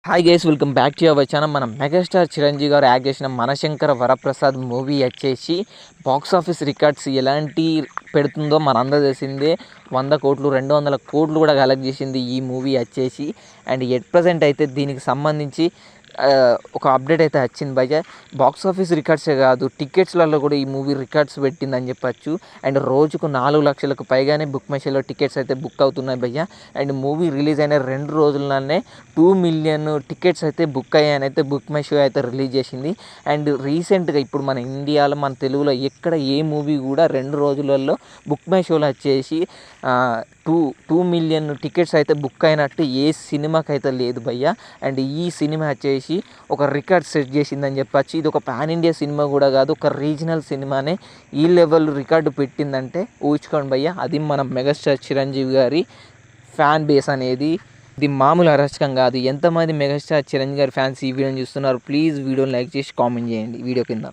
Hi guys, welcome back to our channel. మన megastar Chiranjeevi గారు act చేసిన మనశంకర వరప్రసాద్ మూవీ వచ్చేసి బాక్స్ ఆఫీస్ రికార్డ్స్ ఎలాంటి పెడుతుందో మనందరూ తెలిసిందే. 100 కోట్లు 200 కోట్లు కూడా కలెక్ట్ చేసింది ఈ మూవీ వచ్చేసి. అండ్ ఎట్ ప్రజెంట్ అయితే దీనికి సంబంధించి ఒక అప్డేట్ అయితే వచ్చింది భయ్య. బాక్స్ ఆఫీస్ రికార్డ్సే కాదు, టికెట్స్లలో కూడా ఈ మూవీ రికార్డ్స్ పెట్టిందని చెప్పచ్చు. అండ్ రోజుకు 4 లక్షలకు పైగానే బుక్ మై షోలో టికెట్స్ అయితే బుక్ అవుతున్నాయి భయ్య. అండ్ మూవీ రిలీజ్ అయిన 2 రోజుల్లోనే 2 మిలియన్ టికెట్స్ అయితే బుక్ అయ్యాయని అయితే బుక్ మై షో అయితే రిలీజ్ చేసింది. అండ్ రీసెంట్గా ఇప్పుడు మన ఇండియాలో, మన తెలుగులో ఎక్కడ ఏ మూవీ కూడా 2 రోజులలో బుక్ మై షోలో వచ్చేసి 2 మిలియన్ టికెట్స్ అయితే బుక్ అయినట్టు ఏ సినిమాకి అయితే లేదు భయ్య. అండ్ ఈ సినిమా వచ్చేసి ఒక రికార్డ్ సెట్ చేసిందని చెప్పచ్చు. ఇది ఒక పాన్ ఇండియా సినిమా కూడా కాదు, ఒక రీజనల్ సినిమానే ఈ లెవెల్ రికార్డు పెట్టిందంటే ఊహించుకోండి భయ్య. అది మన మెగాస్టార్ చిరంజీవి గారి ఫ్యాన్ బేస్ అనేది. ఇది మామూలు అరాచకం కాదు. ఎంతమంది మెగాస్టార్ చిరంజీవి గారి ఫ్యాన్స్ ఈ వీడియోని చూస్తున్నారు? ప్లీజ్ వీడియోని లైక్ చేసి కామెంట్ చేయండి వీడియో కింద.